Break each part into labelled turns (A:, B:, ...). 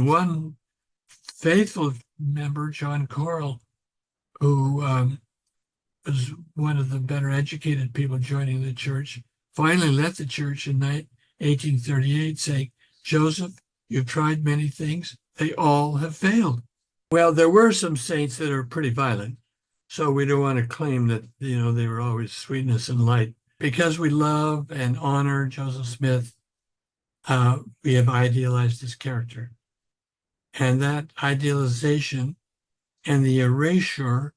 A: One faithful member, John Corll, who was one of the better educated people joining the church, finally left the church in 1838 saying, Joseph, you've tried many things. They all have failed. Well, there were some saints that are pretty violent. So we don't want to claim that, they were always sweetness and light. Because we love and honor Joseph Smith, we have idealized his character. And that idealization and the erasure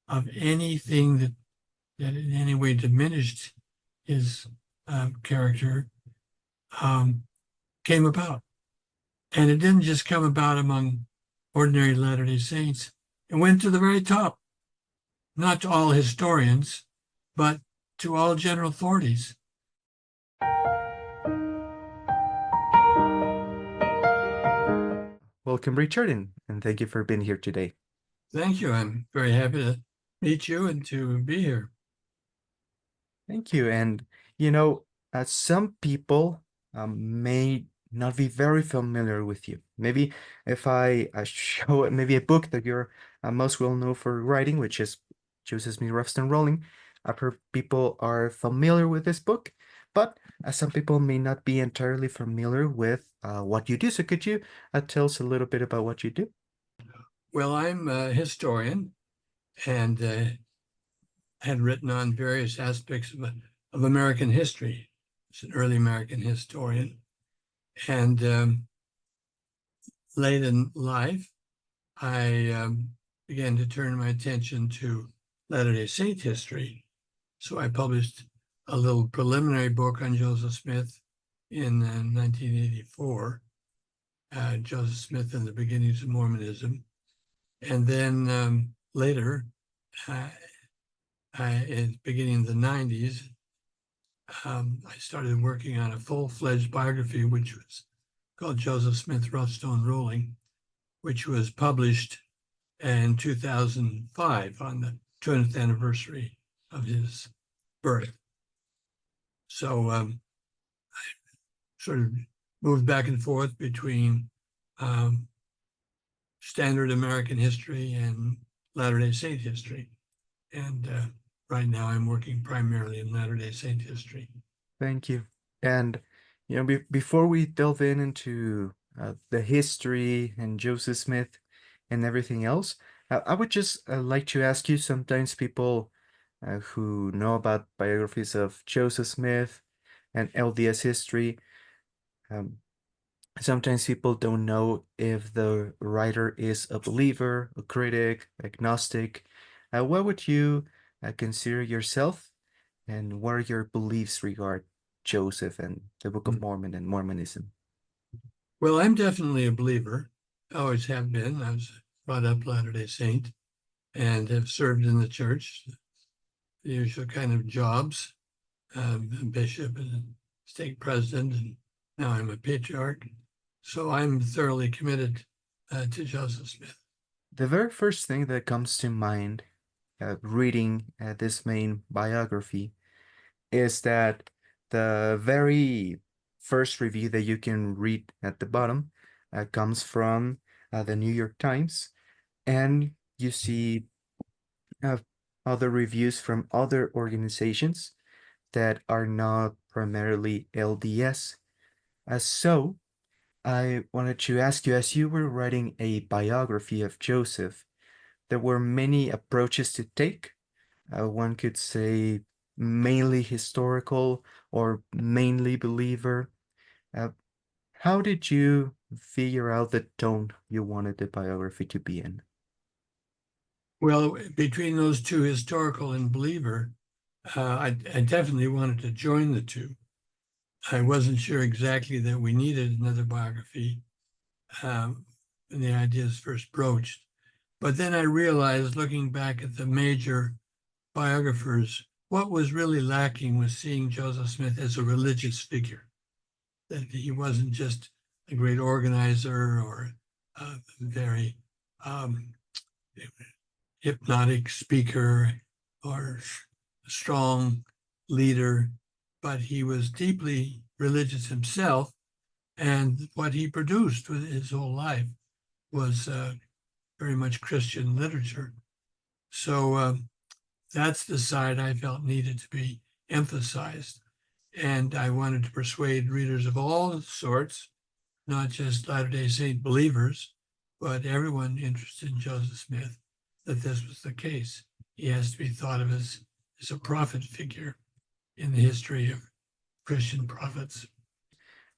A: of anything that in any way diminished his character came about. And it didn't just come about among ordinary Latter-day Saints. It went to the very top, not to all historians, but to all general authorities.
B: Welcome, Richard, and thank you for being here today.
A: Thank you. I'm very happy to meet you and to be here.
B: Thank you. And, some people may not be very familiar with you. Maybe if I show maybe a book that you're most well known for writing, which is Joseph Smith Rough Rolling, I've heard people are familiar with this book, but some people may not be entirely familiar with what you do. So could you tell us a little bit about what you do?
A: Well, I'm a historian and had written on various aspects of American history. It's an early American historian. And late in life, I began to turn my attention to Latter-day Saint history. So I published a little preliminary book on Joseph Smith in 1984, Joseph Smith and the Beginnings of Mormonism. And then later, in the beginning of the 90s, I started working on a full-fledged biography, which was called Joseph Smith Rough Rolling, which was published in 2005 on the 200th anniversary of his birth. So I sort of moved back and forth between standard American history and Latter-day Saint history. And right now I'm working primarily in Latter-day Saint history.
B: Thank you. And, before we delve into the history and Joseph Smith and everything else, I would just like to ask you, sometimes people who know about biographies of Joseph Smith and LDS history, sometimes people don't know if the writer is a believer, a critic, agnostic. What would you consider yourself, and what are your beliefs regarding Joseph and the Book of Mormon and Mormonism?
A: Well, I'm definitely a believer. I always have been. I was brought up Latter-day Saint and have served in the church, the usual kind of jobs, a bishop and stake president, and now I'm a patriarch. So I'm thoroughly committed to Joseph Smith.
B: The very first thing that comes to mind reading this main biography is that the very first review that you can read at the bottom comes from the New York Times, and you see other reviews from other organizations that are not primarily LDS. So I wanted to ask you, as you were writing a biography of Joseph, there were many approaches to take. One could say mainly historical or mainly believer. Uh, how did you figure out the tone you wanted the biography to be in?
A: Well, between those two, historical and believer, I definitely wanted to join the two. I wasn't sure exactly that we needed another biography when the ideas first broached. But then I realized, looking back at the major biographers, what was really lacking was seeing Joseph Smith as a religious figure, that he wasn't just a great organizer or a very hypnotic speaker or a strong leader, but he was deeply religious himself And what he produced with his whole life was very much Christian literature. So that's the side I felt needed to be emphasized. And I wanted to persuade readers of all sorts, not just Latter-day Saint believers, but everyone interested in Joseph Smith, that this was the case. He has to be thought of as a prophet figure in the history of Christian prophets.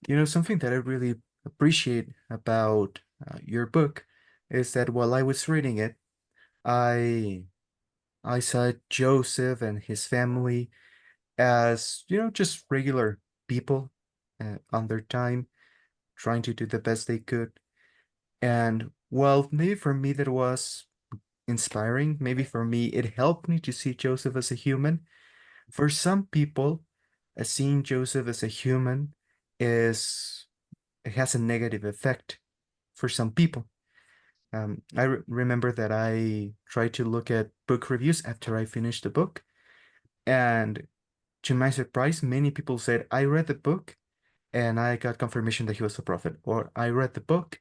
B: You know, something that I really appreciate about your book is that while I was reading it, I I saw Joseph and his family as, you know, just regular people on their time, trying to do the best they could. And well, maybe for me that was inspiring. Maybe for me it helped me to see Joseph as a human. For some people, seeing Joseph as a human is it has a negative effect for some people. I remember that I tried to look at book reviews after I finished the book, and to my surprise, many people said, I read the book and I got confirmation that he was a prophet, or I read the book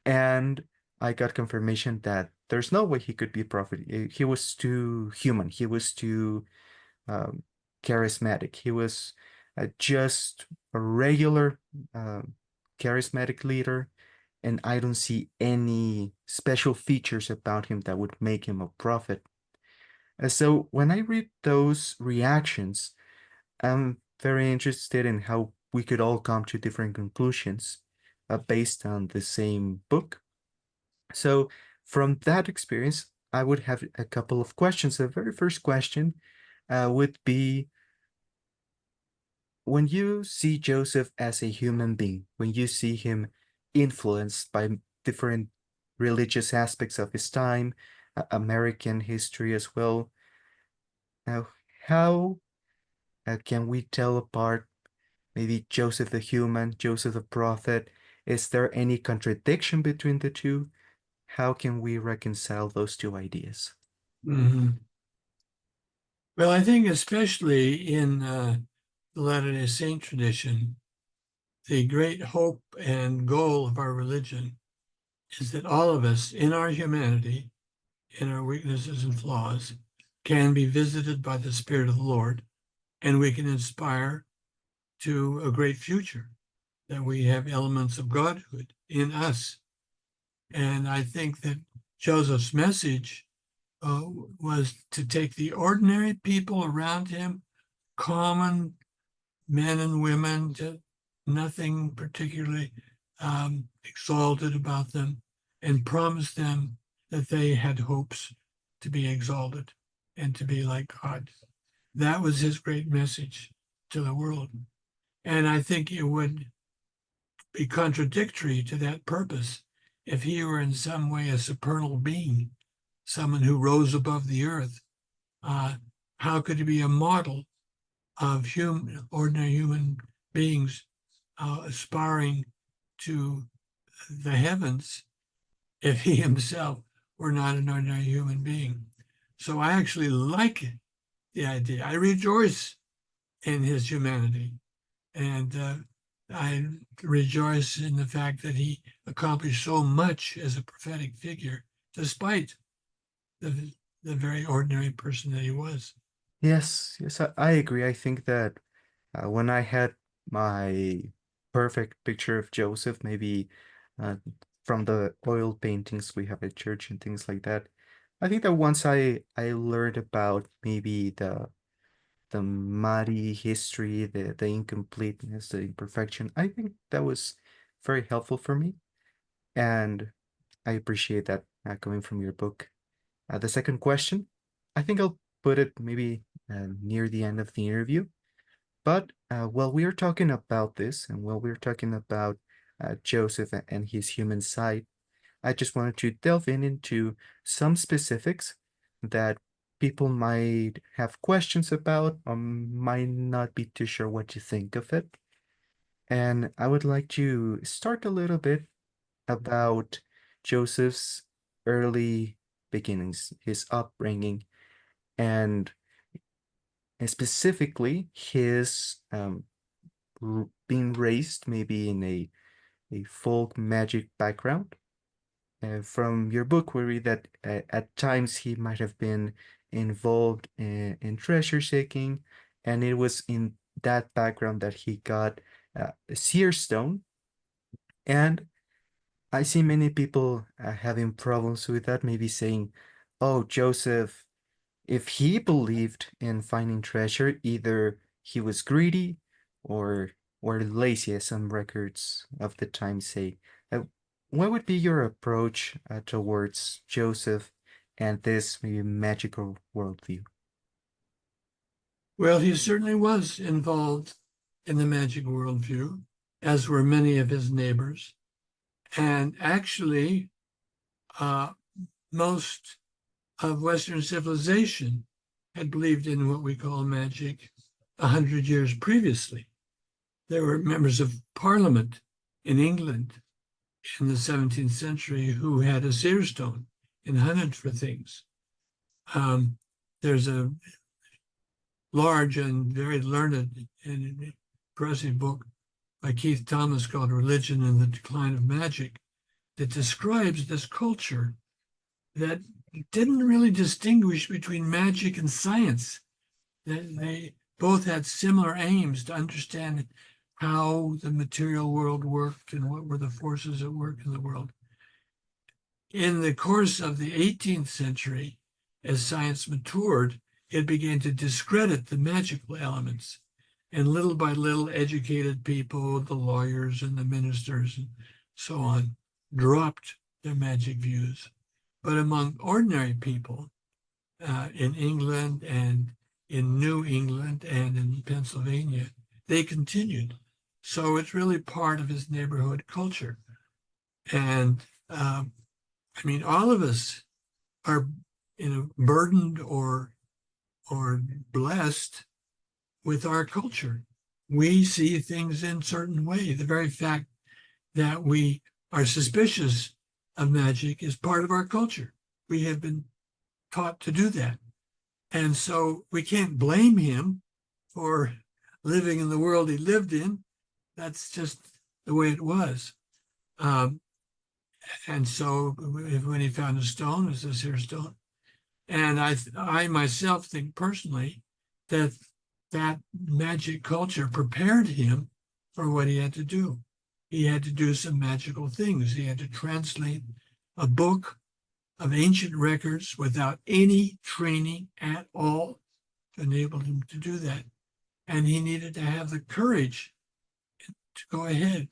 B: and I got confirmation that there's no way he could be a prophet. He was too human, he was too um, charismatic, he was just a regular charismatic leader, and I don't see any special features about him that would make him a prophet. So when I read those reactions, I'm very interested in how we could all come to different conclusions based on the same book. So, from that experience, I would have a couple of questions. The very first question would be, when you see Joseph as a human being, when you see him influenced by different religious aspects of his time, American history as well, now how can we tell apart maybe Joseph the human, Joseph the prophet? Is there any contradiction between the two? How can we reconcile those two ideas?
A: Mm-hmm. Well, I think especially in the Latter-day Saint tradition, the great hope and goal of our religion is that all of us in our humanity, in our weaknesses and flaws, can be visited by the Spirit of the Lord, and we can inspire to a great future, that we have elements of Godhood in us. And I think that Joseph's message was to take the ordinary people around him, common men and women, nothing particularly exalted about them, and promise them that they had hopes to be exalted and to be like God. That was his great message to the world. And I think it would be contradictory to that purpose if he were in some way a supernal being, someone who rose above the earth. Uh, how could he be a model of ordinary human beings aspiring to the heavens if he himself were not an ordinary human being? So I actually like the idea. I rejoice in his humanity. And I rejoice in the fact that he accomplished so much as a prophetic figure, despite the, the very ordinary person that he was.
B: Yes, yes, I agree. I think that when I had my perfect picture of Joseph, maybe uh, from the oil paintings we have at church and things like that, I think that once I learned about maybe the muddy history, the incompleteness, the imperfection, I think that was very helpful for me, and I appreciate that coming from your book. The second question, I think I'll put it maybe near the end of the interview. But while we are talking about this and while we're talking about Joseph and his human side, I just wanted to delve into some specifics that people might have questions about or might not be too sure what to think of it. And I would like to start a little bit about Joseph's early beginnings, his upbringing, and specifically his being raised maybe in a a folk magic background. From your book, we read that at times he might have been involved in treasure seeking, and it was in that background that he got a seer stone. And I see many people having problems with that, maybe saying, oh, Joseph, if he believed in finding treasure, either he was greedy or or lazy, as some records of the time say. Uh, what would be your approach towards Joseph and this maybe magical worldview?
A: Well, he certainly was involved in the magic worldview, as were many of his neighbors. And actually, uh, most of Western civilization had believed in what we call magic 100 years previously. There were members of parliament in England in the 17th century who had a seer stone and hunted for things. There's a large and very learned and impressive book by Keith Thomas called Religion and the Decline of Magic that describes this culture that didn't really distinguish between magic and science. They both had similar aims to understand how the material world worked and what were the forces at work in the world. In the course of the 18th century, as science matured, it began to discredit the magical elements. And little by little, educated people, the lawyers and the ministers and so on, dropped their magic views. But among ordinary people in England and in New England and in Pennsylvania, they continued. So it's really part of his neighborhood culture. And I mean, all of us are, burdened or blessed with our culture. We see things in a certain way. The very fact that we are suspicious of magic is part of our culture. We have been taught to do that. And so we can't blame him for living in the world he lived in. That's just the way it was. And so when he found a stone, it was a seer stone. And I myself think personally that that magic culture prepared him for what he had to do. He had to do some magical things. He had to translate a book of ancient records without any training at all to enable him to do that. And he needed to have the courage to go ahead.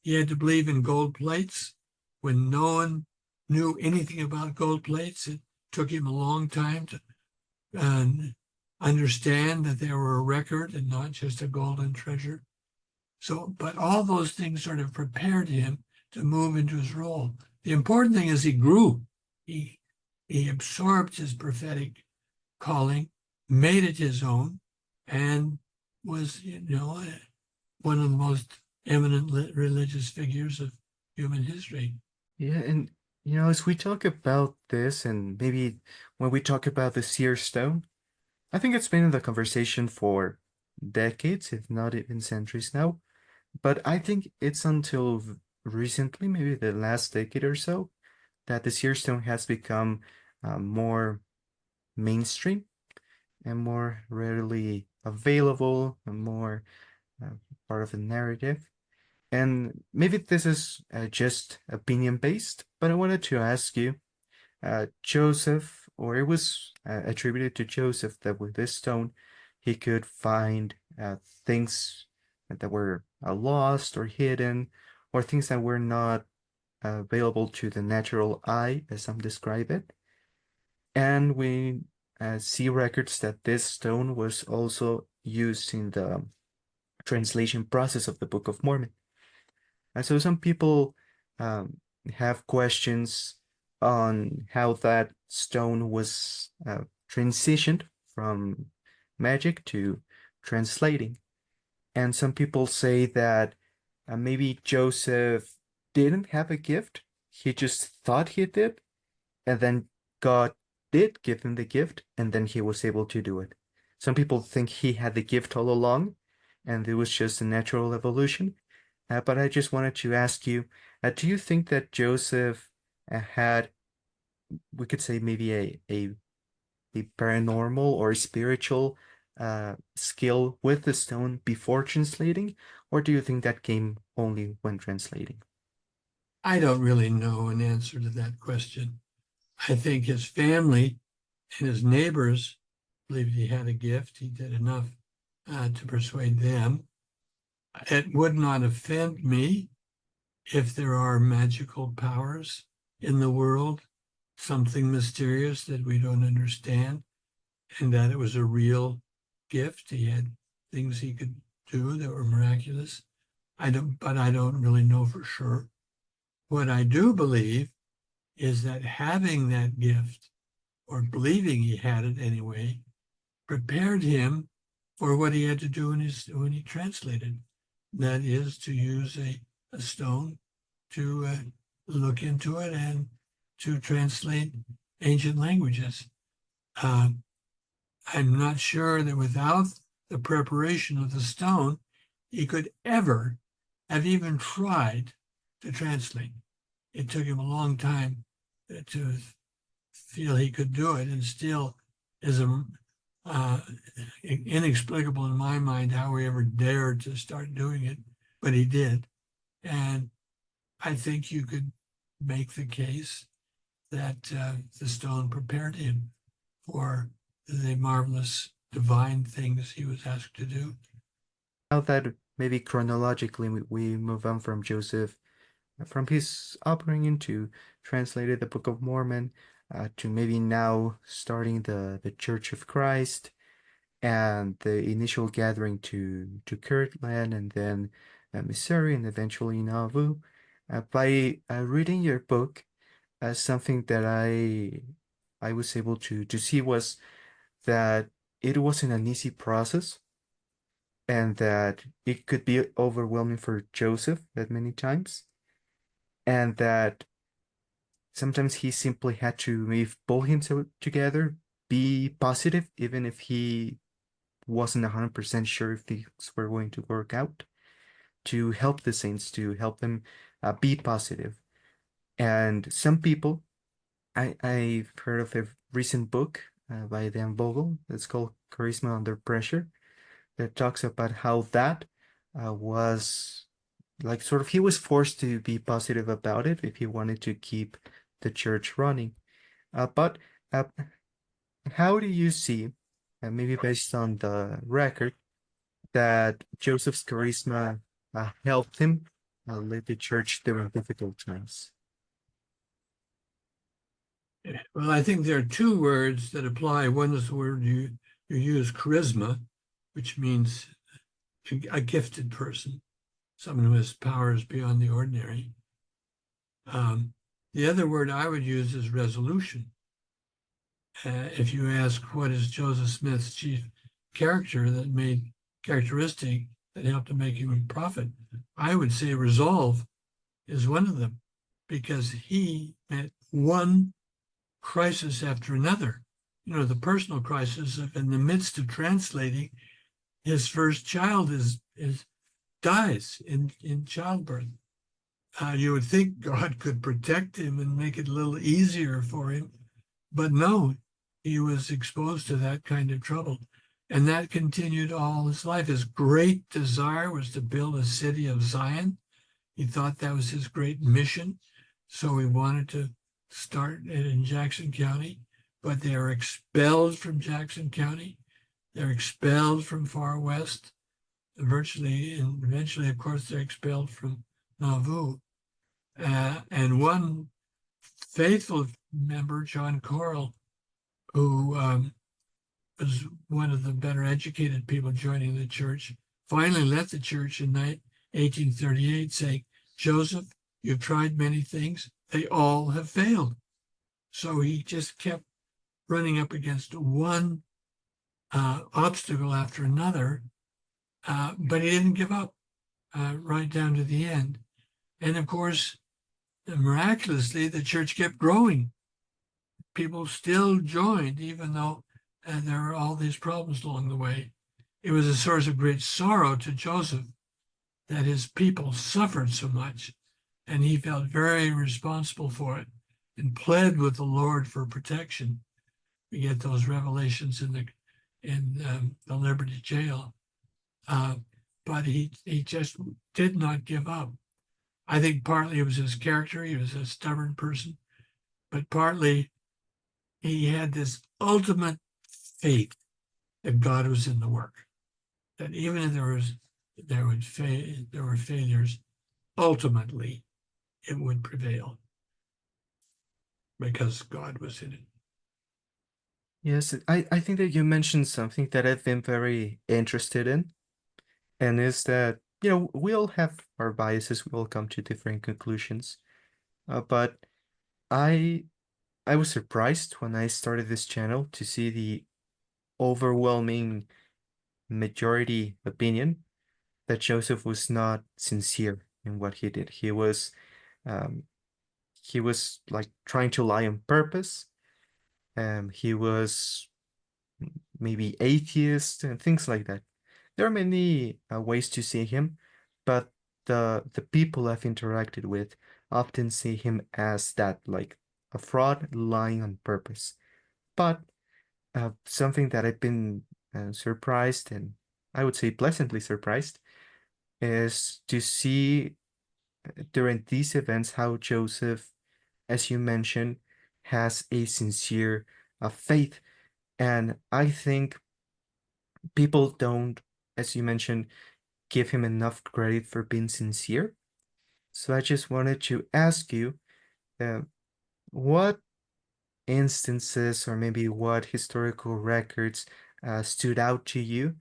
A: He had to believe in gold plates when no one knew anything about gold plates. It took him a long time to understand that they were a record and not just a golden treasure. So, but all those things sort of prepared him to move into his role. The important thing is he grew. He absorbed his prophetic calling, made it his own, and was, one of the most eminent religious figures of human history.
B: Yeah, and as we talk about this, and maybe when we talk about the seer stone, I think it's been in the conversation for decades, if not even centuries now. But I think it's until recently, maybe the last decade or so, that the seer stone has become more mainstream and more readily available and more uh, part of the narrative. And maybe this is just opinion based, but I wanted to ask you, Joseph, or it was attributed to Joseph that with this stone he could find things that were lost or hidden, or things that were not available to the natural eye, as some describe it. And we see records that this stone was also used in the translation process of the Book of Mormon. And so some people um, have questions on how that stone was transitioned from magic to translating. And some people say that maybe Joseph didn't have a gift, he just thought he did, and then God did give him the gift, and then he was able to do it. Some people think he had the gift all along, and it was just a natural evolution. but I just wanted to ask you, do you think that Joseph had, we could say maybe a paranormal or spiritual skill with the stone before translating, or do you think that came only when translating?
A: I don't really know an answer to that question. I think his family and his neighbors believed he had a gift. He did enough to persuade them. It would not offend me if there are magical powers in the world, something mysterious that we don't understand, and that it was a real gift. He had things he could do that were miraculous. But I don't really know for sure. What I do believe is that having that gift, or believing he had it anyway, prepared him for what he had to do when he translated. That is to use a stone to look into it and to translate ancient languages. I'm not sure that without the preparation of the stone, he could ever have even tried to translate. It took him a long time to feel he could do it, and still is inexplicable in my mind how he ever dared to start doing it, but he did. And I think you could make the case that the stone prepared him for the marvelous divine things he was asked to do.
B: Now that maybe chronologically we move on from Joseph, from his upbringing to translated the Book of Mormon, to maybe now starting the Church of Christ and the initial gathering to Kirtland and then Missouri and eventually Nauvoo. By reading your book, something that I was able to see was that it wasn't an easy process and that it could be overwhelming for Joseph at many times, and that sometimes he simply had to maybe pull himself together, be positive, even if he wasn't 100% sure if things were going to work out, to help the saints, to help them be positive. And some people, I've heard of a recent book by Dan Vogel that's called Charisma Under Pressure, that talks about how that was like sort of he was forced to be positive about it if he wanted to keep the church running. But uh, how do you see, maybe based on the record, that Joseph's charisma helped him lead the church during difficult times?
A: Well, I think there are two words that apply. One is the word you use, charisma, which means a gifted person, someone who has powers beyond the ordinary. The other word I would use is resolution. If you ask what is Joseph Smith's chief characteristic that helped him make him a prophet, I would say resolve is one of them, because he met one crisis after another. You know, the personal crisis of in the midst of translating, his first child dies in childbirth. You would think God could protect him and make it a little easier for him, but no, he was exposed to that kind of trouble. And that continued all his life. His great desire was to build a city of Zion. He thought that was his great mission. So he wanted to start it in Jackson County, but they are expelled from Jackson County. They're expelled from far west, virtually, and eventually, of course, they're expelled from Nauvoo. And one faithful member, John Corll, who was one of the better educated people joining the church, finally left the church in 1838 saying, Joseph, you've tried many things. They all have failed. So he just kept running up against one obstacle after another, but he didn't give up right down to the end. And of course, miraculously, the church kept growing. People still joined, even though there were all these problems along the way. It was a source of great sorrow to Joseph that his people suffered so much, and he felt very responsible for it and pled with the Lord for protection. We get those revelations in the Liberty Jail, uh, but he just did not give up. I think partly it was his character; he was a stubborn person, but partly he had this ultimate faith that God was in the work. That even if there were failures, ultimately it would prevail because God was in it.
B: Yes, I think that you mentioned something that I've been very interested in, and is that, we all have our biases, we all come to different conclusions. But I I was surprised when I started this channel to see the overwhelming majority opinion that Joseph was not sincere in what he did. Um, he was like trying to lie on purpose. He was maybe atheist and things like that. There are many ways to see him, but the people I've interacted with often see him as that, like a fraud lying on purpose. But something that I've been surprised, and I would say pleasantly surprised, is to see during these events how Joseph, as you mentioned, has a sincere faith. And I think people don't, as you mentioned, give him enough credit for being sincere. So I just wanted to ask you, uh, what instances or maybe what historical records stood out to you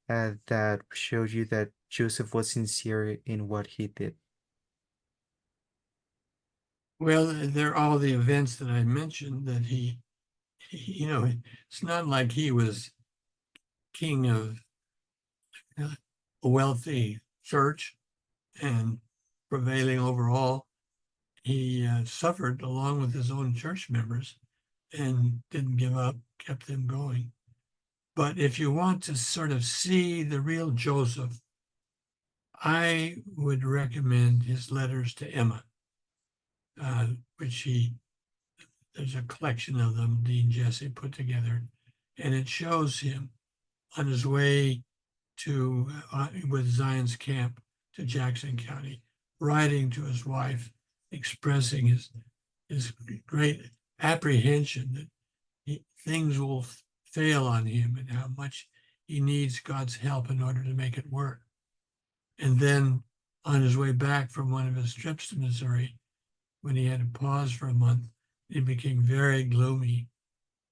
B: that showed you that Joseph was sincere in what he did?
A: Well, they're all the events that I mentioned that it's not like he was king of a wealthy church and prevailing over all. He suffered along with his own church members and didn't give up, kept them going. But if you want to sort of see the real Joseph, I would recommend his letters to Emma, which there's a collection of them Dean Jesse put together, and it shows him on his way with Zion's camp to Jackson County, writing to his wife, expressing his great apprehension that things will fail on him and how much he needs God's help in order to make it work. And then on his way back from one of his trips to Missouri, when he had to pause for a month, he became very gloomy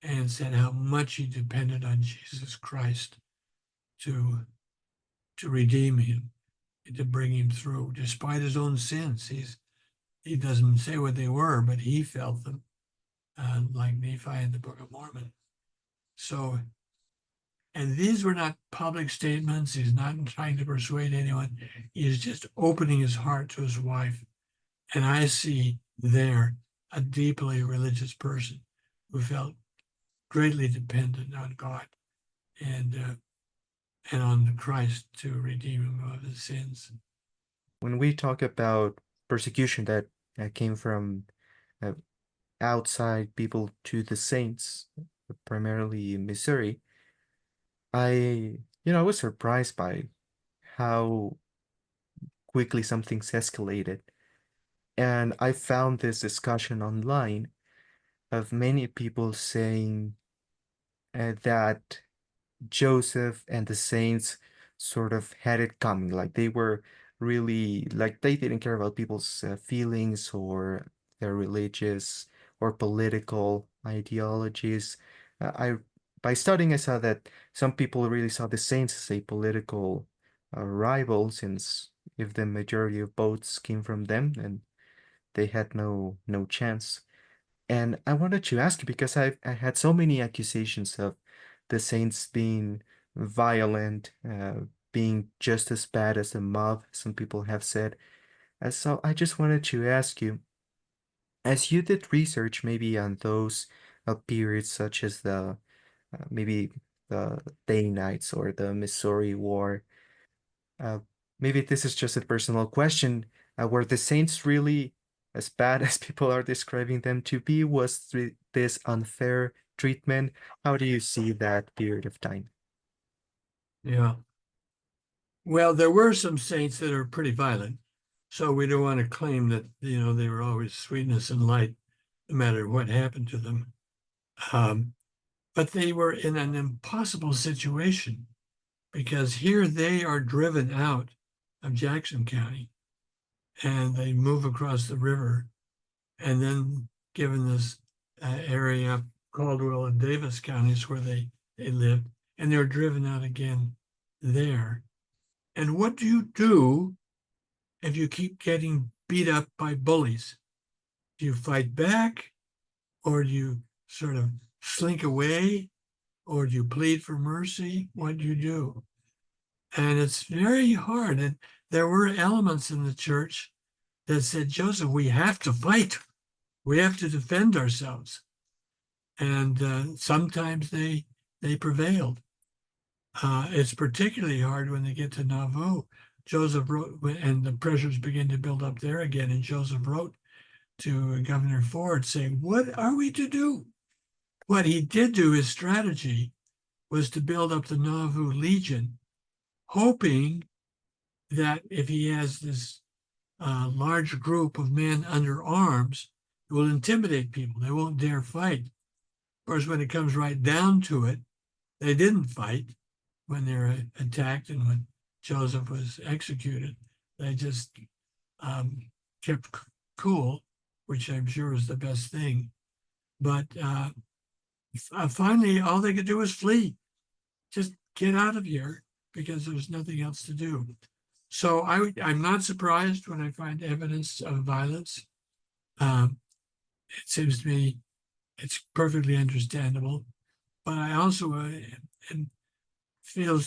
A: and said how much he depended on Jesus Christ to to redeem him and to bring him through, despite his own sins. He doesn't say what they were, but he felt them, like Nephi in the Book of Mormon. So, and these were not public statements. He's not trying to persuade anyone. He's just opening his heart to his wife. And I see there a deeply religious person who felt greatly dependent on God and on Christ to redeem him of his sins.
B: When we talk about persecution that came from uh, outside people to the saints, primarily in Missouri, I was surprised by how quickly some things escalated. And I found this discussion online of many people saying that Joseph and the saints sort of had it coming. Like they were really, like they didn't care about people's feelings or their religious or political ideologies. I By studying, I saw that some people really saw the saints as a political rival, since if the majority of votes came from them, then they had no chance. And I wanted to ask you because I had so many accusations of the Saints being violent, being just as bad as the mob, some people have said. So I just wanted to ask you, as you did research maybe on those periods such as the maybe the Day Nights or the Missouri War, uh, maybe this is just a personal question. Were the saints really as bad as people are describing them to be? Was this unfair treatment? How do you see that period of time?
A: Yeah. Well, there were some saints that are pretty violent. So we don't want to claim that, they were always sweetness and light, no matter what happened to them. Um, but they were in an impossible situation because here they are driven out of Jackson County and they move across the river. And then given this area, Caldwell and Davis counties where they lived, and they're driven out again there. And what do you do if you keep getting beat up by bullies? Do you fight back, or do you sort of slink away, or do you plead for mercy? What do you do? And it's very hard. And there were elements in the church that said, Joseph, we have to fight. We have to defend ourselves. And sometimes they prevailed. It's particularly hard when they get to Nauvoo. Joseph wrote, and the pressures begin to build up there again. And Joseph wrote to Governor Ford saying, what are we to do? What he did do, his strategy, was to build up the Nauvoo Legion, hoping that if he has this large group of men under arms, it will intimidate people. They won't dare fight. Of course, when it comes right down to it, they didn't fight when they're attacked and when Joseph was executed. They just kept cool, which I'm sure is the best thing. But finally, all they could do was flee. Just get out of here because there's nothing else to do. So I'm not surprised when I find evidence of violence. It seems to me it's perfectly understandable. But I also feel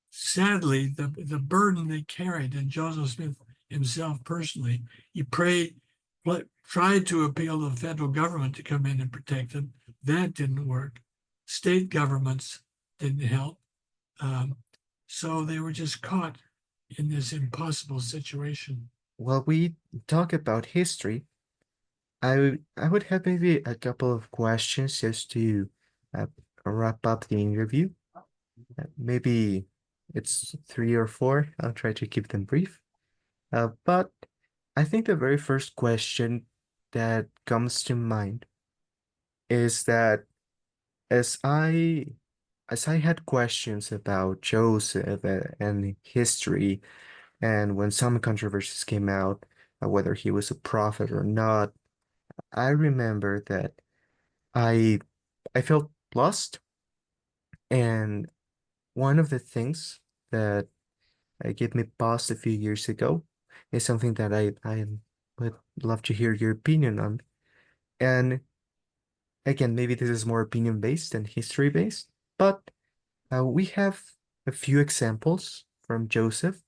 A: sadly the burden they carried, and Joseph Smith himself personally, he tried to appeal to the federal government to come in and protect them. That didn't work. State governments didn't help. So they were just caught in this impossible situation.
B: While we talk about history, I would have maybe a couple of questions just to uh, wrap up the interview. Maybe it's three or four. I'll try to keep them brief. But I think the very first question that comes to mind is that as I as I had questions about Joseph and history, and when some controversies came out, whether he was a prophet or not, I remember that I I felt lost, and one of the things that gave me pause a few years ago is something that I would love to hear your opinion on. And again, maybe this is more opinion based than history based, but we have a few examples from Joseph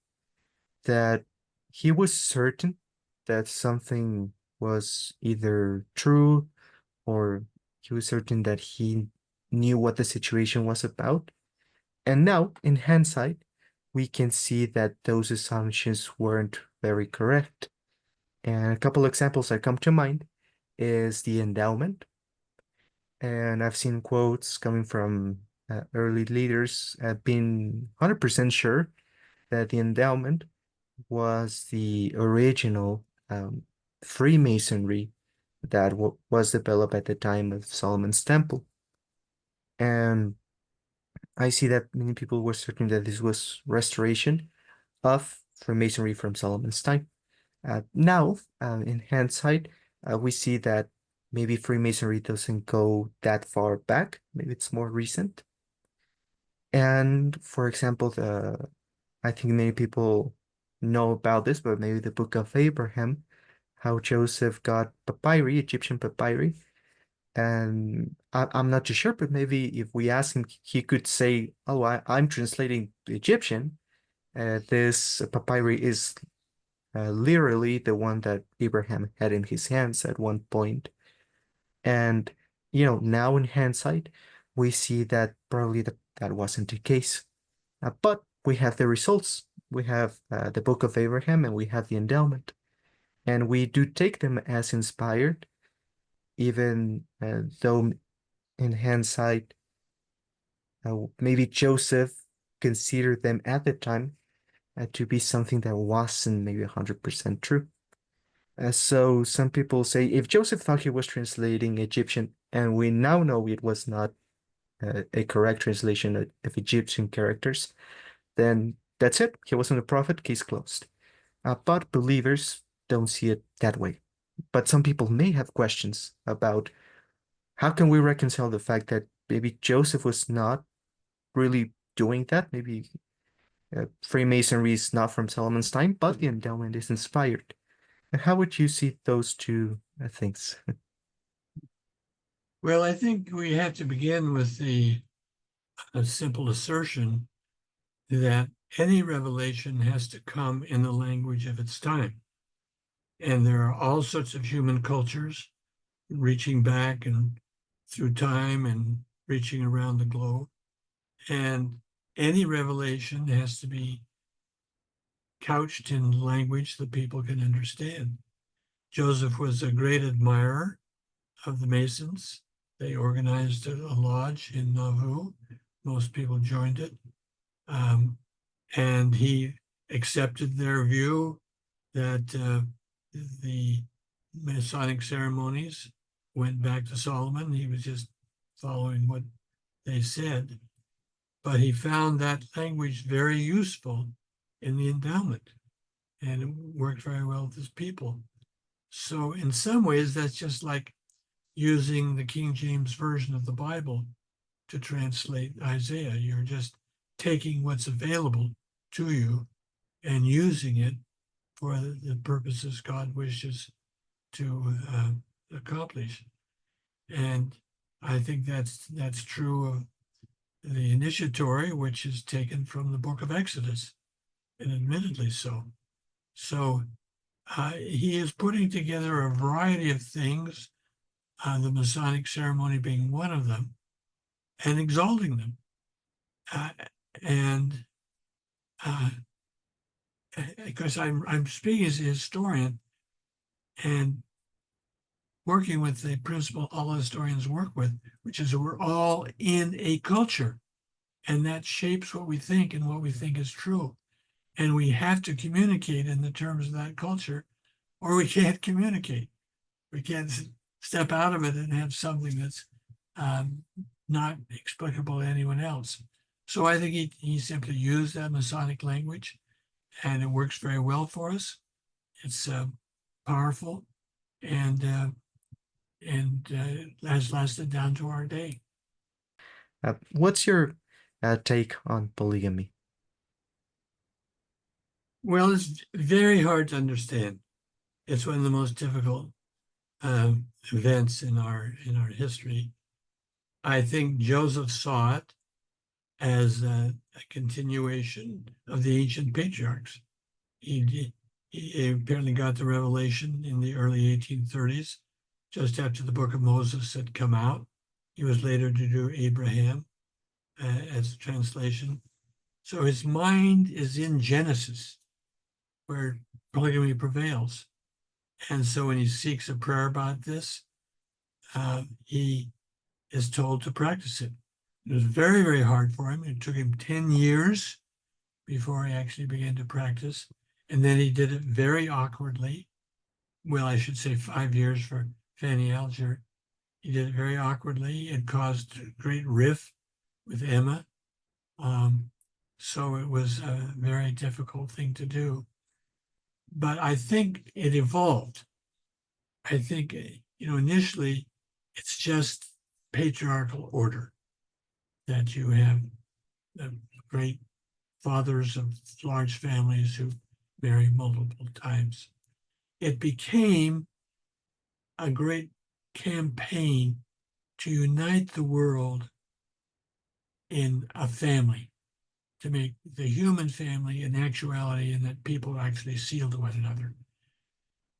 B: that he was certain that something was either true or he was certain that he knew what the situation was about. And now, in hindsight, we can see that those assumptions weren't very correct. And a couple examples that come to mind is the endowment. And I've seen quotes coming from early leaders being 100% sure that the endowment was the original Freemasonry that was developed at the time of Solomon's Temple. And I see that many people were certain that this was restoration of Freemasonry from Solomon's time. Now, in hindsight, we see that maybe Freemasonry doesn't go that far back. Maybe it's more recent. And for example, I think many people know about this, but maybe the Book of Abraham, how Joseph got papyri, Egyptian papyri. And I'm not too sure, but maybe if we ask him, he could say, "Oh, I'm translating the Egyptian. This papyri is literally the one that Abraham had in his hands at one point." And, now in hindsight, we see that probably that wasn't the case. But we have the results. We have the book of Abraham and we have the endowment. And we do take them as inspired, even though in hindsight, maybe Joseph considered them at the time to be something that wasn't maybe 100% true. So some people say if Joseph thought he was translating Egyptian, and we now know it was not a correct translation of Egyptian characters, then that's it. He wasn't a prophet, case closed. But believers don't see it that way. But some people may have questions about how can we reconcile the fact that maybe Joseph was not really doing that? Maybe Freemasonry is not from Solomon's time, but the endowment is inspired. How would you see those two things?
A: Well, I think we have to begin with a simple assertion that any revelation has to come in the language of its time. And there are all sorts of human cultures reaching back and through time and reaching around the globe. And any revelation has to be couched in language that people can understand. Joseph was a great admirer of the Masons. They organized a lodge in Nauvoo. Most people joined it. And he accepted their view that the Masonic ceremonies went back to Solomon. He was just following what they said. But he found that language very useful in the endowment, and it worked very well with his people. So in some ways, that's just like using the King James Version of the Bible to translate Isaiah. You're just taking what's available to you and using it for the purposes God wishes to accomplish. And I think that's true of the initiatory, which is taken from the book of Exodus, and admittedly so. So he is putting together a variety of things, the Masonic ceremony being one of them, and exalting them. And because I'm speaking as a historian and working with the principle all historians work with, which is we're all in a culture, and that shapes what we think and what we think is true. And we have to communicate in the terms of that culture, or we can't communicate. We can't step out of it and have something that's not explicable to anyone else. So I think he simply used that Masonic language, and it works very well for us. It's powerful, and has lasted down to our day.
B: What's your take on polygamy?
A: Well, it's very hard to understand. It's one of the most difficult events in our history. I think Joseph saw it as a continuation of the ancient patriarchs. He apparently got the revelation in the early 1830s, just after the book of Moses had come out. He was later to do Abraham as a translation. So his mind is in Genesis, where polygamy prevails. And so when he seeks a prayer about this, he is told to practice it. It was very, very hard for him. It took him 10 years before he actually began to practice. And then he did it very awkwardly. Well, I should say 5 years for Fanny Alger. He did it very awkwardly. It caused a great rift with Emma. So it was a very difficult thing to do. But I think it evolved. I think, initially it's just patriarchal order that you have the great fathers of large families who marry multiple times. It became a great campaign to unite the world in a family, to make the human family an actuality, and that people actually sealed to one another.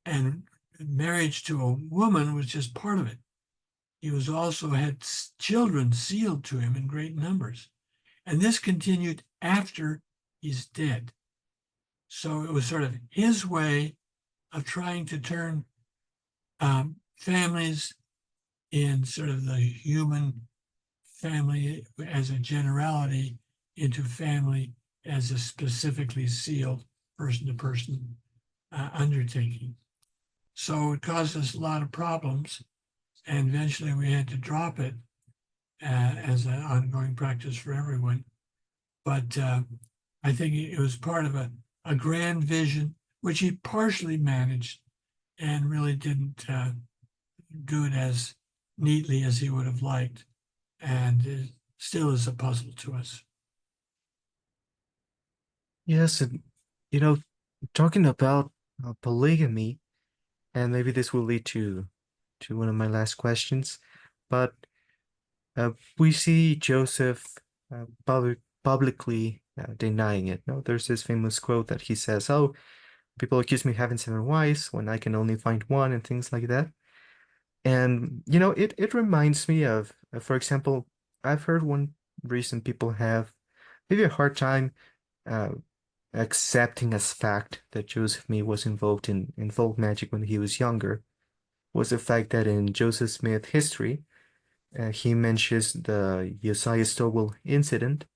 A: And marriage to a woman was just part of it. He was also had children sealed to him in great numbers. And this continued after he's dead. So it was sort of his way of trying to turn families in sort of the human family as a generality into family as a specifically sealed person-to-person undertaking. So it caused us a lot of problems, and eventually we had to drop it as an ongoing practice for everyone. But I think it was part of a grand vision, which he partially managed and really didn't do it as neatly as he would have liked. And it still is a puzzle to us.
B: Yes, and you know, talking about polygamy, and maybe this will lead to one of my last questions, but we see Joseph publicly denying it. No, there's this famous quote that he says, "Oh, people accuse me of having 7 wives when I can only find one," and things like that. And it reminds me of, for example, I've heard one reason people have maybe a hard time uh, accepting as fact that Joseph Smith was involved in folk magic when he was younger was the fact that in Joseph Smith history, he mentions the Josiah Stowell incident,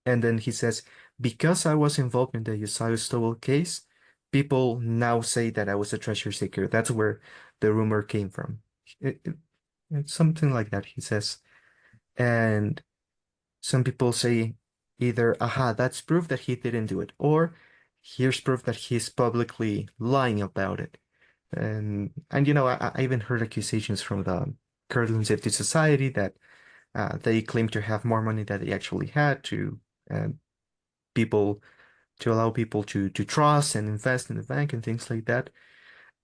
B: and then he says, because I was involved in the Josiah Stowell case, people now say that I was a treasure seeker. That's where the rumor came from. It's something like that, he says. And some people say either, aha, that's proof that he didn't do it, or here's proof that he's publicly lying about it. And I even heard accusations from the Curtain Safety Society that they claim to have more money than they actually had to uh, people to allow people to trust and invest in the bank and things like that.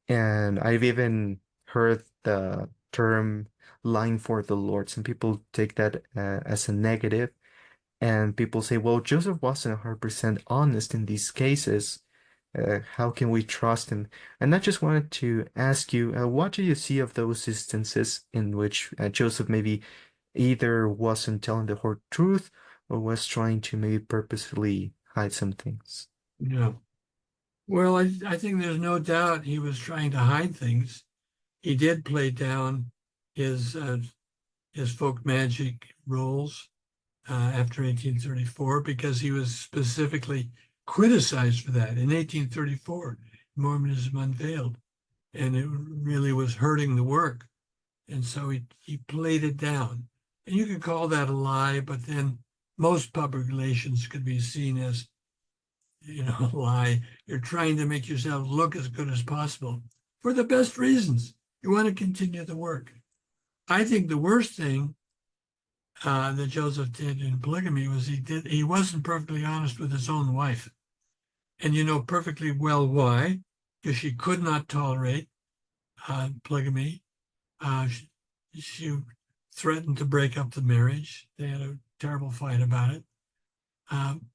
B: And I've even heard the term lying for the Lord. Some people take that as a negative, and people say, well, Joseph wasn't 100% honest in these cases. How can we trust him? And I just wanted to ask you, what do you see of those instances in which Joseph maybe either wasn't telling the whole truth or was trying to maybe purposefully hide some things?
A: Yeah. Well, I think there's no doubt he was trying to hide things. He did play down his folk magic roles after 1834 because he was specifically criticized for that. In 1834, Mormonism unveiled, and it really was hurting the work. And so he played it down. And you could call that a lie, but then most public relations could be seen as, a lie. You're trying to make yourself look as good as possible for the best reasons. You want to continue the work. I think the worst thing that Joseph did in polygamy was he wasn't perfectly honest with his own wife. And you know perfectly well why, because she could not tolerate polygamy. She threatened to break up the marriage. They had a terrible fight about it.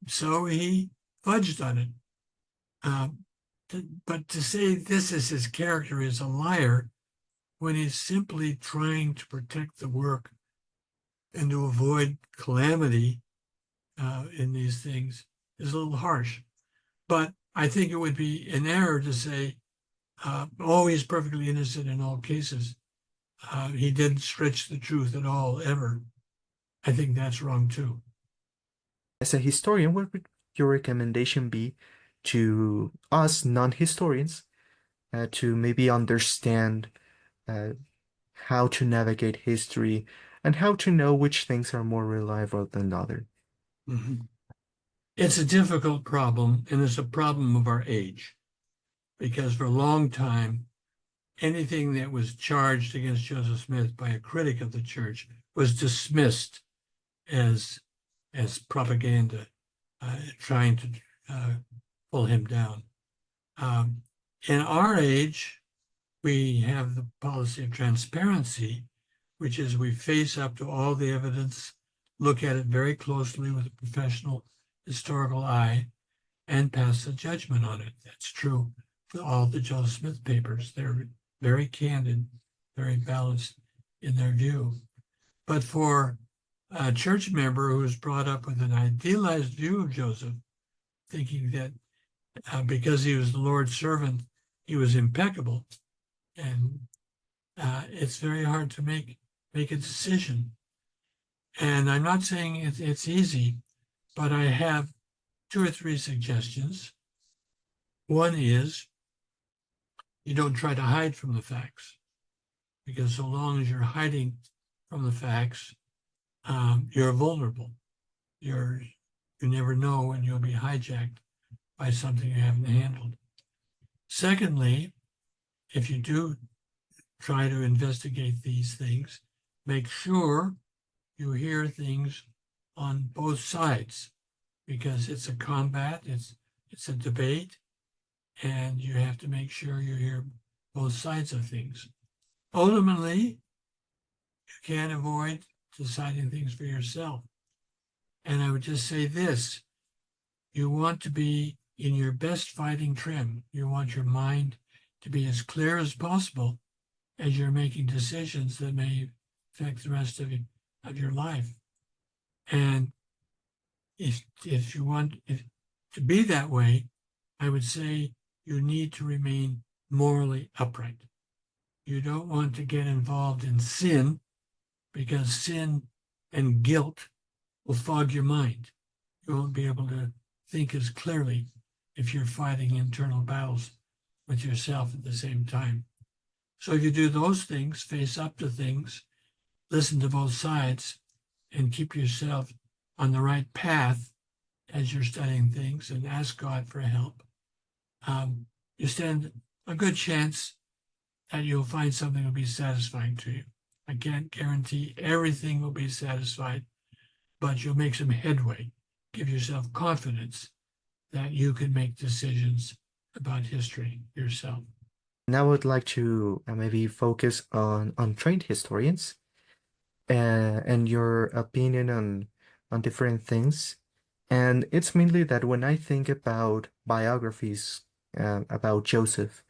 A: So he fudged on it. But to say this is his character is a liar when he's simply trying to protect the work and to avoid calamity in these things is a little harsh. But I think it would be an error to say, oh, he's perfectly innocent in all cases. He didn't stretch the truth at all, ever. I think that's wrong too.
B: As a historian, what would your recommendation be to us non-historians to maybe understand uh, how to navigate history and how to know which things are more reliable than other?
A: Mhm. It's a difficult problem, and it's a problem of our age, because for a long time, anything that was charged against Joseph Smith by a critic of the church was dismissed as propaganda, trying to pull him down. In our age, we have the policy of transparency, which is we face up to all the evidence, look at it very closely with a professional historical eye, and pass a judgment on it. That's true for all the Joseph Smith papers. They're very candid, very balanced in their view. But for a church member who was brought up with an idealized view of Joseph, thinking that because he was the Lord's servant, he was impeccable. And it's very hard to make a decision. And I'm not saying it's easy, but I have 2 or 3 suggestions. One is you don't try to hide from the facts, because so long as you're hiding from the facts, you're vulnerable. You never know when you'll be hijacked by something you haven't handled. Secondly, if you do try to investigate these things, make sure you hear things on both sides, because it's a combat, it's a debate, and you have to make sure you hear both sides of things. Ultimately, you can't avoid deciding things for yourself. And I would just say this: you want to be in your best fighting trim. You want your mind to be as clear as possible as you're making decisions that may affect the rest of your life. And if you want to be that way, I would say you need to remain morally upright. You don't want to get involved in sin, because sin and guilt will fog your mind. You won't be able to think as clearly if you're fighting internal battles with yourself at the same time. So if you do those things, face up to things, listen to both sides, and keep yourself on the right path as you're studying things, and ask God for help, you stand a good chance that you'll find something that will be satisfying to you. I can't guarantee everything will be satisfied, but you'll make some headway. Give yourself confidence that you can make decisions about history yourself.
B: Now I would like to maybe focus on trained historians and your opinion on different things. And it's mainly that when I think about biographies about Joseph,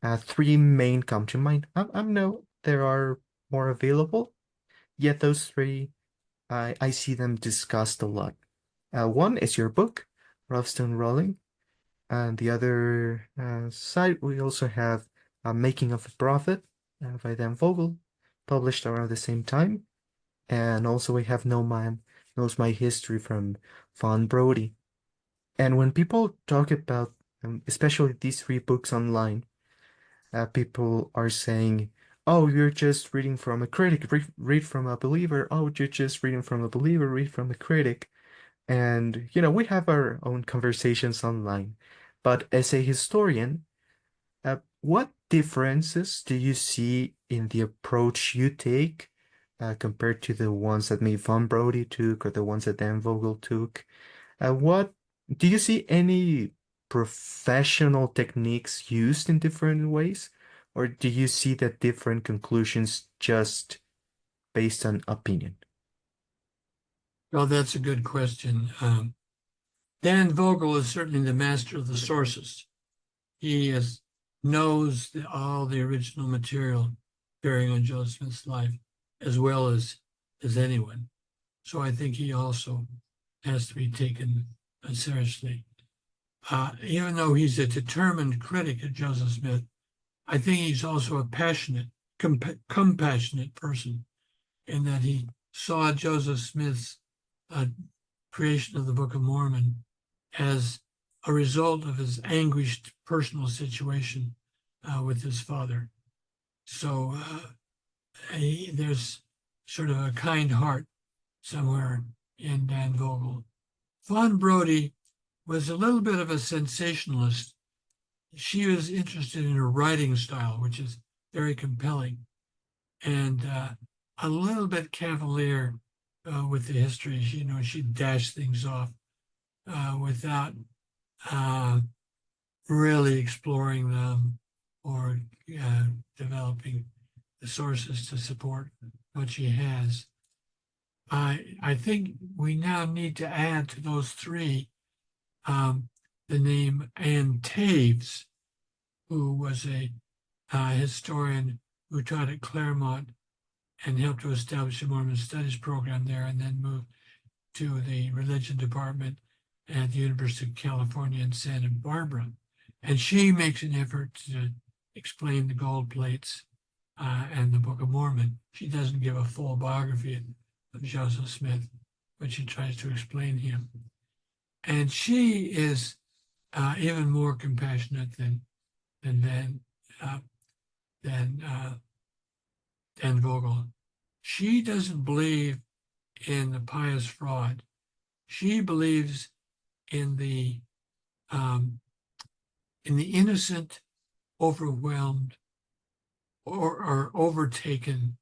B: 3 main come to mind. I know there are more available, yet those 3, I see them discussed a lot. One is your book, Rovestone Rolling. And the other side, we also have Making of a Prophet by Dan Vogel, published around the same time. And also we have No Man Knows My History from Von Brody. And when people talk about, especially these 3 books online, people are saying, oh, you're just reading from a critic, read from a believer. Oh, you're just reading from a believer, read from a critic. And, we have our own conversations online. But as a historian, what differences do you see in the approach you take compared to the ones that maybe Von Brody took or the ones that Dan Vogel took? What do you see any professional techniques used in different ways, or do you see that different conclusions just based on opinion?
A: Well, that's a good question. Dan Vogel is certainly the master of the sources. He knows all the original material bearing on Joseph Smith's life as well as anyone. So I think he also has to be taken seriously. Even though he's a determined critic of Joseph Smith, I think he's also a passionate, compassionate person, in that he saw Joseph Smith's creation of the Book of Mormon as a result of his anguished personal situation with his father. So there's sort of a kind heart somewhere in Dan Vogel. Von Brody was a little bit of a sensationalist. She was interested in her writing style, which is very compelling, and a little bit cavalier with the history. She dashed things off without really exploring them or developing the sources to support what she has. I think we now need to add to those 3 the name Ann Taves, who was a historian who taught at Claremont and helped to establish a Mormon Studies program there, and then moved to the religion department at the University of California in Santa Barbara. And she makes an effort to explain the gold plates and the Book of Mormon. She doesn't give a full biography of Joseph Smith, but she tries to explain him. And she is even more compassionate than Vogel. She doesn't believe in the pious fraud. She believes in the innocent, overwhelmed, or overtaken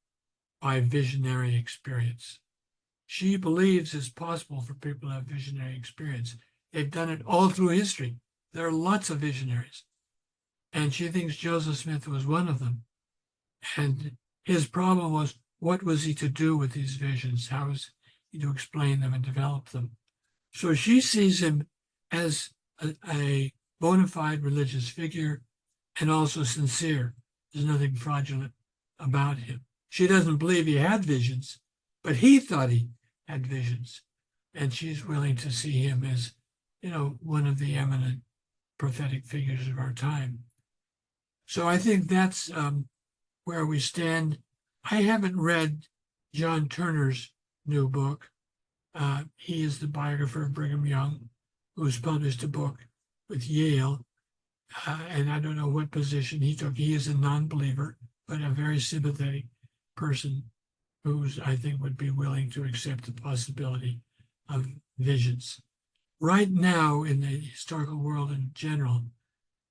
A: by visionary experience. She believes it's possible for people to have visionary experience. They've done it all through history. There are lots of visionaries. And she thinks Joseph Smith was one of them. And his problem was, what was he to do with these visions? How was he to explain them and develop them? So she sees him as a bona fide religious figure and also sincere. There's nothing fraudulent about him. She doesn't believe he had visions, but he thought he had visions. And she's willing to see him as, one of the eminent prophetic figures of our time. So I think that's where we stand. I haven't read John Turner's new book. He is the biographer of Brigham Young, who's published a book with Yale. And I don't know what position he took. He is a non-believer, but a very sympathetic person who's, I think, would be willing to accept the possibility of visions. Right now, in the historical world in general,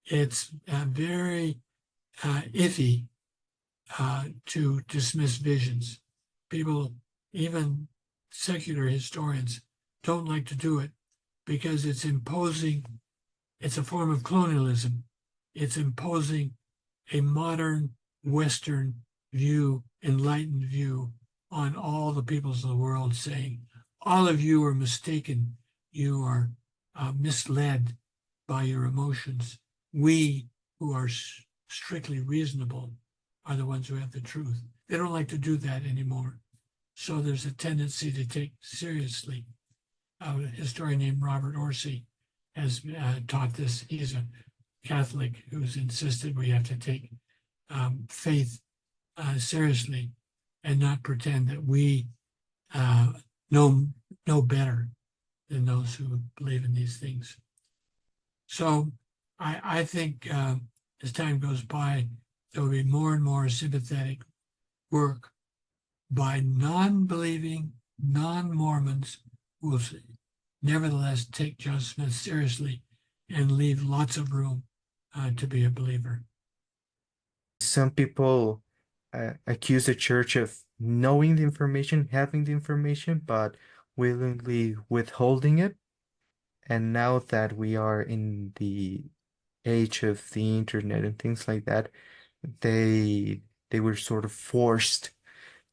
A: it's very iffy to dismiss visions. People, even secular historians, don't like to do it because it's imposing, it's a form of colonialism. It's imposing a modern Western view, enlightened view on all the peoples of the world, saying, all of you are mistaken. You are misled by your emotions. We, who are strictly reasonable, are the ones who have the truth. They don't like to do that anymore. So there's a tendency to take seriously. A historian named Robert Orsi has taught this. He's a Catholic who's insisted we have to take faith seriously and not pretend that we know better than those who believe in these things. So I think as time goes by, there will be more and more sympathetic work by non-believing, non-Mormons who will nevertheless take Joseph Smith seriously and leave lots of room to be a believer.
B: Some people accuse the church of knowing the information, having the information, but willingly withholding it. And now that we are in the age of the internet and things like that, they were sort of forced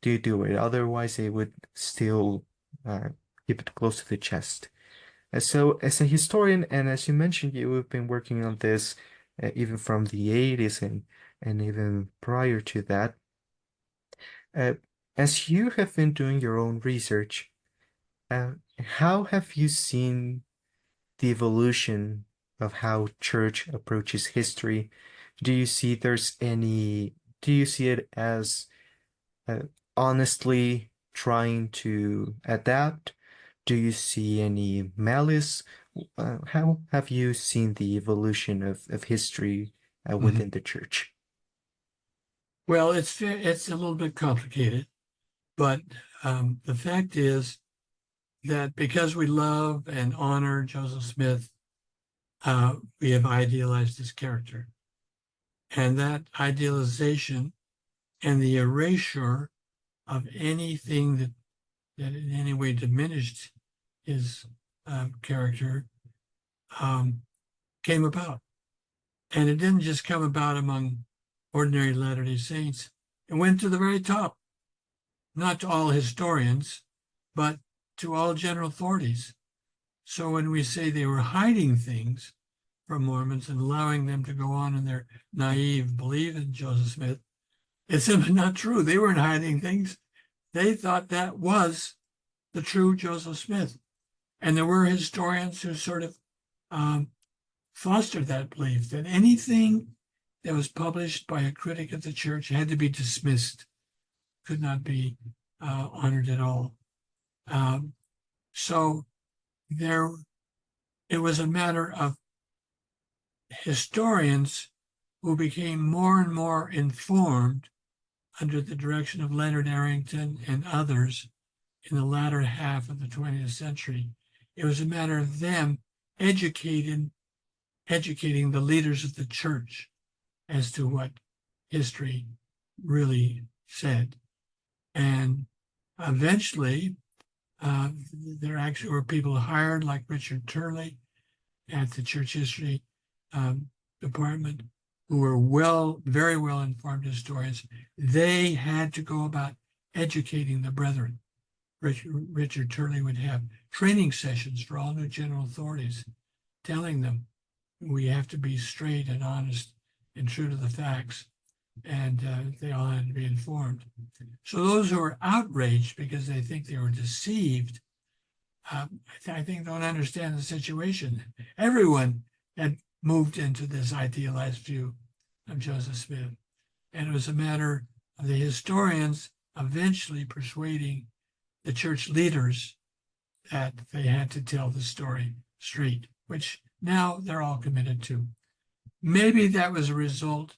B: to do it. Otherwise, they would still keep it close to the chest. And so, as a historian, and as you mentioned, you have been working on this even from the 80s and even prior to that. As you have been doing your own research, how have you seen the evolution of how church approaches history? Do you see it as honestly trying to adapt? Do you see any malice? How have you seen the evolution of history within the church?
A: Well, it's a little bit complicated, but the fact is that because we love and honor Joseph Smith, we have idealized his character. And that idealization and the erasure of anything that in any way diminished his character came about. And it didn't just come about among ordinary Latter-day Saints. It went to the very top, not to all historians, but to all general authorities. So when we say they were hiding things from Mormons and allowing them to go on in their naive belief in Joseph Smith, it's simply not true. They weren't hiding things. They thought that was the true Joseph Smith. And there were historians who sort of fostered that belief that anything that was published by a critic of the church had to be dismissed, could not be honored at all. So it was a matter of historians who became more and more informed under the direction of Leonard Arrington and others in the latter half of the 20th century. It was a matter of them educating the leaders of the church as to what history really said. And eventually, there actually were people hired like Richard Turley at the church history department who were very well informed historians. They had to go about educating the brethren. Richard Turley would have training sessions for all new general authorities, telling them we have to be straight and honest and true to the facts, and they all had to be informed. So those who are outraged because they think they were deceived, I think don't understand the situation. Everyone had moved into this idealized view of Joseph Smith, and it was a matter of the historians eventually persuading the church leaders that they had to tell the story straight, which now they're all committed to. Maybe that was a result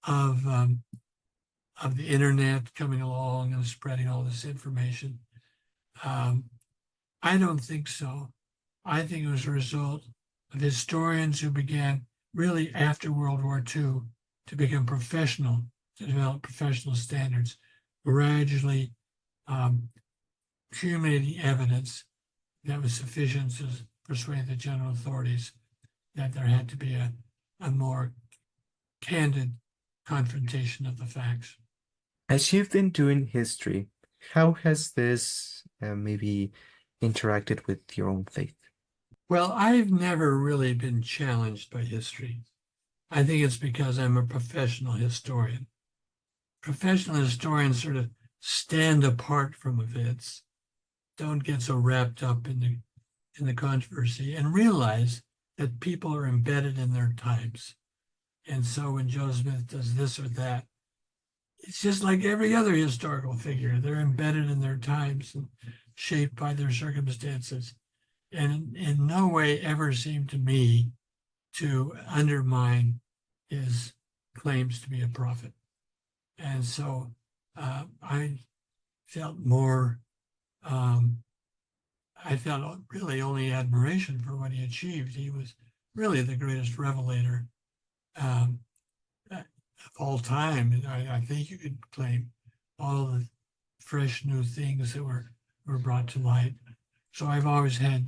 A: of the internet coming along and spreading all this information. I don't think so. I think it was a result of historians who began really after World War II to become professional, to develop professional standards, gradually accumulating evidence that was sufficient to persuade the general authorities that there had to be a more candid confrontation of the facts.
B: As you've been doing history, how has this maybe interacted with your own faith?
A: Well, I've never really been challenged by history. I think it's because I'm a professional historian. Professional historians sort of stand apart from events, don't get so wrapped up in the controversy, and realize that people are embedded in their times. And so when Joseph Smith does this or that, it's just like every other historical figure. They're embedded in their times and shaped by their circumstances, and in no way ever seemed to me to undermine his claims to be a prophet. And so I felt I felt really only admiration for what he achieved. He was really the greatest revelator of all time. I think you could claim all the fresh new things that were brought to light. So I've always had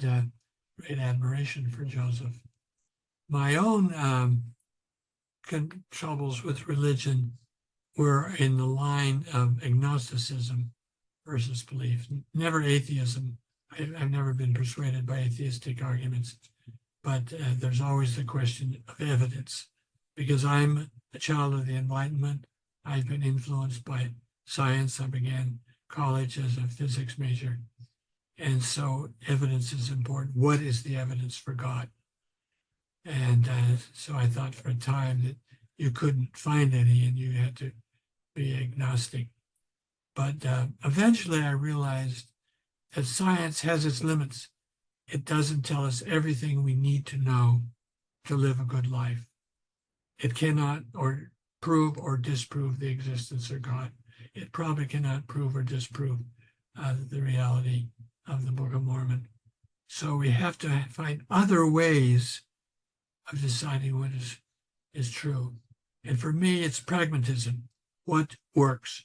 A: great admiration for Joseph. My own troubles with religion were in the line of agnosticism versus belief, never atheism. I've never been persuaded by atheistic arguments, but there's always the question of evidence. Because I'm a child of the Enlightenment, I've been influenced by science. I began college as a physics major. And so evidence is important. What is the evidence for God? And so I thought for a time that you couldn't find any and you had to be agnostic. But eventually I realized that science has its limits. It doesn't tell us everything we need to know to live a good life. It cannot or prove or disprove the existence of God. It probably cannot prove or disprove the reality of the Book of Mormon. So we have to find other ways of deciding what is true. And for me, it's pragmatism. What works?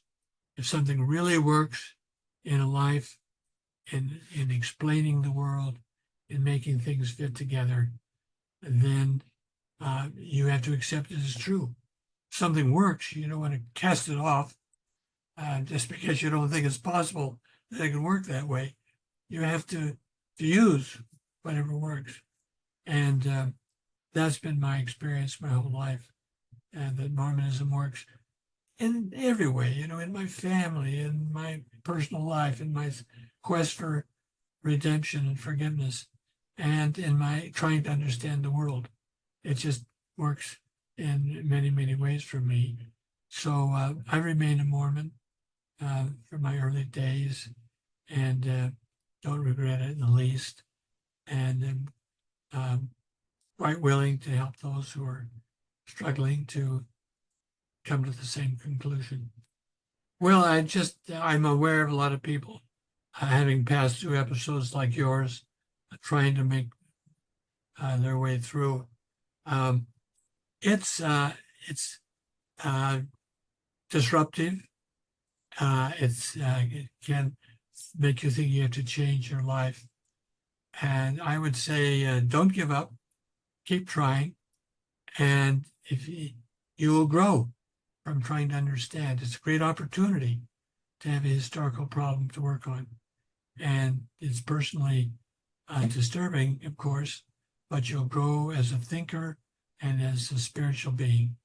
A: If something really works in a life, in explaining the world, in making things fit together, then you have to accept it as true. If something works, you don't want to cast it off just because you don't think it's possible that it can work that way. You have to use whatever works. And that's been my experience my whole life, and that Mormonism works in every way, in my family, in my personal life, in my quest for redemption and forgiveness, and in my trying to understand the world. It just works in many, many ways for me. So I remain a Mormon from my early days, and don't regret it in the least. And am quite willing to help those who are struggling to come to the same conclusion. Well, I'm aware of a lot of people having passed through episodes like yours, trying to make their way through. Um, it's disruptive. It can make you think you have to change your life. And I would say, don't give up, keep trying. And if you will grow from trying to understand, it's a great opportunity to have a historical problem to work on. And it's personally disturbing, of course, but you'll grow as a thinker and as a spiritual being.